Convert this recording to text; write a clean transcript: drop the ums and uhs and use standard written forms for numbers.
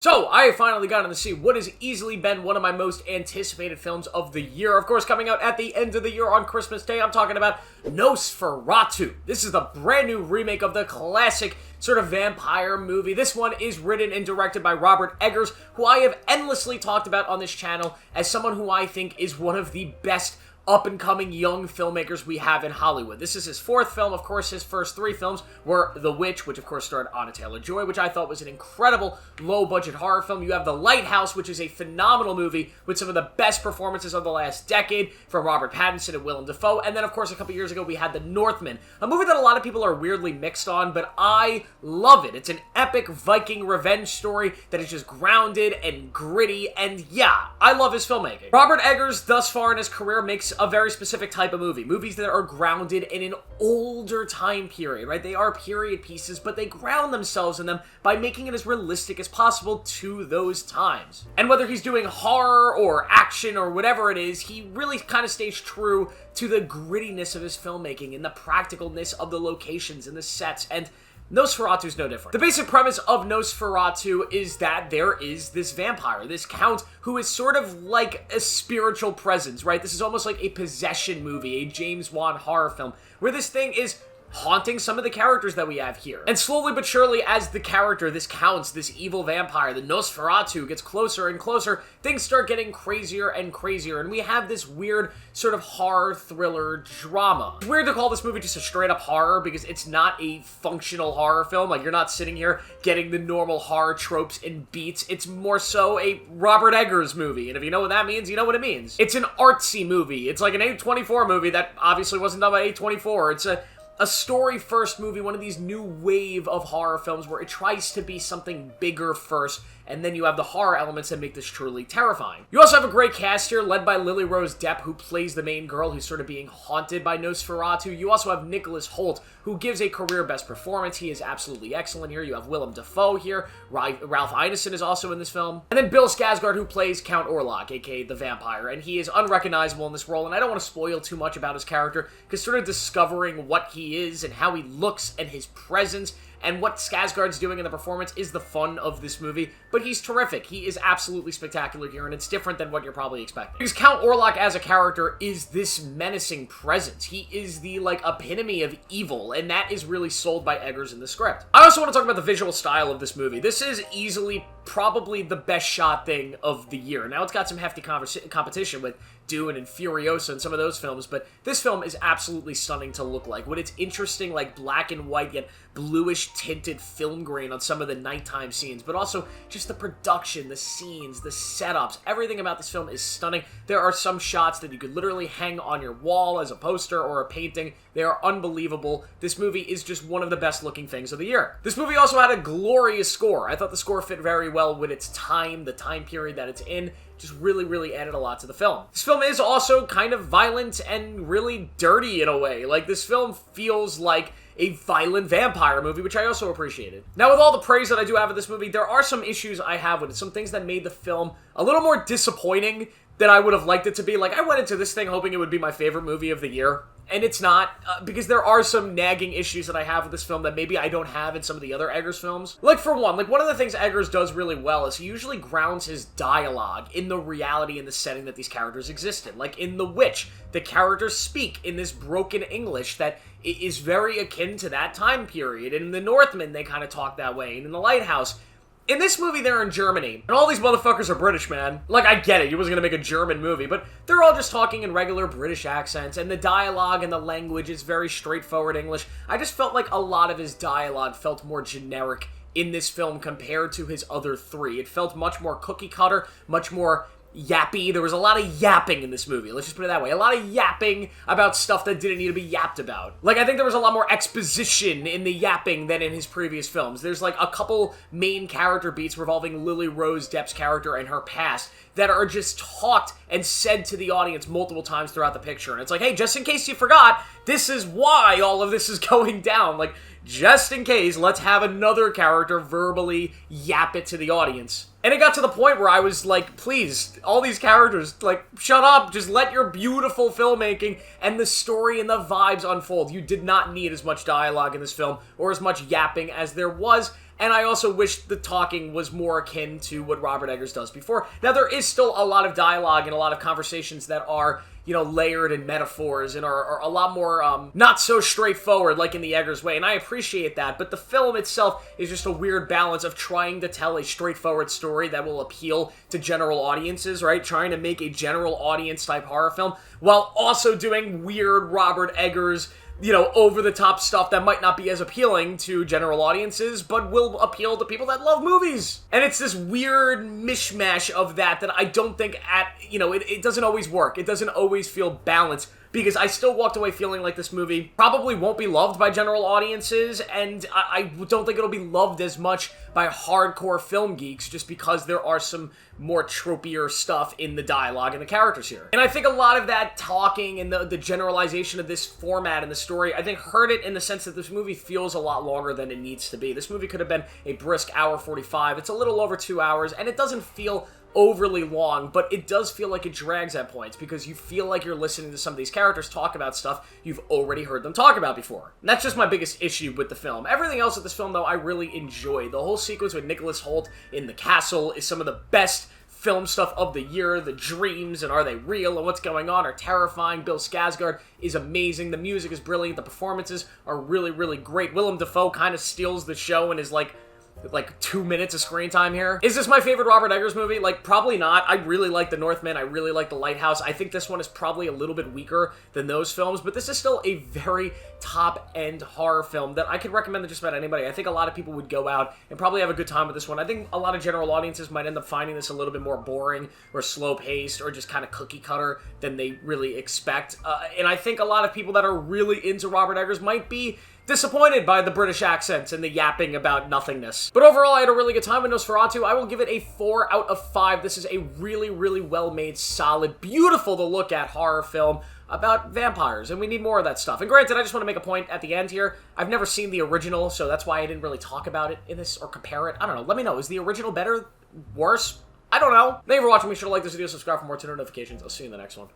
So, I finally got to see what has easily been one of my most anticipated films of the year. Of course, coming out at the end of the year on Christmas Day, I'm talking about Nosferatu. This is the brand new remake of the classic sort of vampire movie. This one is written and directed by Robert Eggers, who I have endlessly talked about on this channel as someone who I think is one of the best up-and-coming young filmmakers we have in Hollywood. This is his fourth film. Of course, his first three films were The Witch, which of course starred Anna Taylor-Joy, which I thought was an incredible low-budget horror film. You have The Lighthouse, which is a phenomenal movie with some of the best performances of the last decade from Robert Pattinson and Willem Dafoe. And then, of course, a couple years ago, we had The Northman, a movie that a lot of people are weirdly mixed on, but I love it. It's an epic Viking revenge story that is just grounded and gritty, and yeah, I love his filmmaking. Robert Eggers, thus far in his career, makes a very specific type of movie. Movies that are grounded in an older time period, right? They are period pieces, but they ground themselves in them by making it as realistic as possible to those times. And whether he's doing horror or action or whatever it is, he really kind of stays true to the grittiness of his filmmaking and the practicalness of the locations and the sets, and Nosferatu's no different. The basic premise of Nosferatu is that there is this vampire, this count, who is sort of like a spiritual presence, right? This is almost like a possession movie, a James Wan horror film, where this thing is haunting some of the characters that we have here. And slowly but surely, as the character, this counts, this evil vampire, the Nosferatu, gets closer and closer, things start getting crazier and crazier, and we have this weird sort of horror thriller drama. It's weird to call this movie just a straight-up horror, because it's not a functional horror film. Like, you're not sitting here getting the normal horror tropes and beats. It's more so a Robert Eggers movie, and if you know what that means, you know what it means. It's an artsy movie. It's like an A24 movie that obviously wasn't done by A24. It's a story-first movie, one of these new wave of horror films where it tries to be something bigger first, and then you have the horror elements that make this truly terrifying. You also have a great cast here, led by Lily Rose Depp, who plays the main girl who's sort of being haunted by Nosferatu. You also have Nicholas Hoult, who gives a career best performance. He is absolutely excellent here. You have Willem Dafoe here. Ralph Ineson is also in this film. And then Bill Skarsgård, who plays Count Orlok, aka the vampire, and he is unrecognizable in this role, and I don't want to spoil too much about his character, because sort of discovering what he is and how he looks and his presence and what Skarsgård's doing in the performance is the fun of this movie, but he's terrific. He is absolutely spectacular here, and it's different than what you're probably expecting. Because Count Orlok as a character is this menacing presence. He is the, like, epitome of evil, and that is really sold by Eggers in the script. I also want to talk about the visual style of this movie. This is easily probably the best shot thing of the year. Now, it's got some hefty competition with Dune and Furiosa and some of those films, but this film is absolutely stunning to look like. With its interesting, like, black and white, yet bluish tinted film grain on some of the nighttime scenes, but also just the production, the scenes, the setups, everything about this film is stunning. There are some shots that you could literally hang on your wall as a poster or a painting. They are unbelievable. This movie is just one of the best looking things of the year. This movie also had a glorious score. I thought the score fit very well with its time, the time period that it's in. Just really, really added a lot to the film. This film is also kind of violent and really dirty in a way. Like, this film feels like a violent vampire movie, which I also appreciated. Now, with all the praise that I do have of this movie, there are some issues I have with it. Some things that made the film a little more disappointing than I would have liked it to be. Like, I went into this thing hoping it would be my favorite movie of the year, and it's not, because there are some nagging issues that I have with this film that maybe I don't have in some of the other Eggers films. Like, for one of the things Eggers does really well is he usually grounds his dialogue in the reality and the setting that these characters exist in. Like, in The Witch, the characters speak in this broken English that is very akin to that time period. And in The Northman, they kind of talk that way. And in The Lighthouse, in this movie, they're in Germany, and all these motherfuckers are British, man. Like, I get it, he wasn't gonna make a German movie, but they're all just talking in regular British accents, and the dialogue and the language is very straightforward English. I just felt like a lot of his dialogue felt more generic in this film compared to his other three. It felt much more cookie cutter, much more yappy. There was a lot of yapping in this movie, let's just put it that way. A lot of yapping about stuff that didn't need to be yapped about. Like, I think there was a lot more exposition in the yapping than in his previous films. There's like a couple main character beats revolving Lily Rose Depp's character and her past that are just talked and said to the audience multiple times throughout the picture. And it's like, hey, just in case you forgot, this is why all of this is going down. Like, just in case, let's have another character verbally yap it to the audience. And it got to the point where I was like, please, all these characters, like, shut up, just let your beautiful filmmaking and the story and the vibes unfold. You did not need as much dialogue in this film or as much yapping as there was. and I also wish the talking was more akin to what Robert Eggers does before. Now, there is still a lot of dialogue and a lot of conversations that are, you know, layered in metaphors and are a lot more not so straightforward like in the Eggers way, and I appreciate that, but the film itself is just a weird balance of trying to tell a straightforward story that will appeal to general audiences, right? Trying to make a general audience type horror film while also doing weird Robert Eggers, you know, over-the-top stuff that might not be as appealing to general audiences, but will appeal to people that love movies. And it's this weird mishmash of that I don't think it doesn't always work. It doesn't always feel balanced, because I still walked away feeling like this movie probably won't be loved by general audiences, and I don't think it'll be loved as much by hardcore film geeks, just because there are some more tropier stuff in the dialogue and the characters here. And I think a lot of that talking and the generalization of this format and the story, I think hurt it in the sense that this movie feels a lot longer than it needs to be. This movie could have been a brisk hour 45. It's a little over 2 hours, and it doesn't feel overly long, but it does feel like it drags at points because you feel like you're listening to some of these characters talk about stuff you've already heard them talk about before. And that's just my biggest issue with the film. Everything else with this film, though, I really enjoy. The whole sequence with Nicholas Hoult in the castle is some of the best film stuff of the year. The dreams and are they real and what's going on are terrifying. Bill Skarsgård is amazing. The music is brilliant. The performances are really, really great. Willem Dafoe kind of steals the show and is like 2 minutes of screen time here. Is this my favorite Robert Eggers movie? Like, probably not. I really like The Northman. I really like The Lighthouse. I think this one is probably a little bit weaker than those films, but this is still a very top-end horror film that I could recommend to just about anybody. I think a lot of people would go out and probably have a good time with this one. I think a lot of general audiences might end up finding this a little bit more boring or slow-paced or just kind of cookie-cutter than they really expect. And I think a lot of people that are really into Robert Eggers might be disappointed by the British accents and the yapping about nothingness. But overall, I had a really good time with Nosferatu. I will give it a 4 out of 5. This is a really, really well-made, solid, beautiful to look at horror film about vampires, and we need more of that stuff. And granted, I just want to make a point at the end here. I've never seen the original, so that's why I didn't really talk about it in this or compare it. I don't know. Let me know. Is the original better? Worse? I don't know. Thank you for watching. Make sure to like this video, subscribe for more notifications. I'll see you in the next one.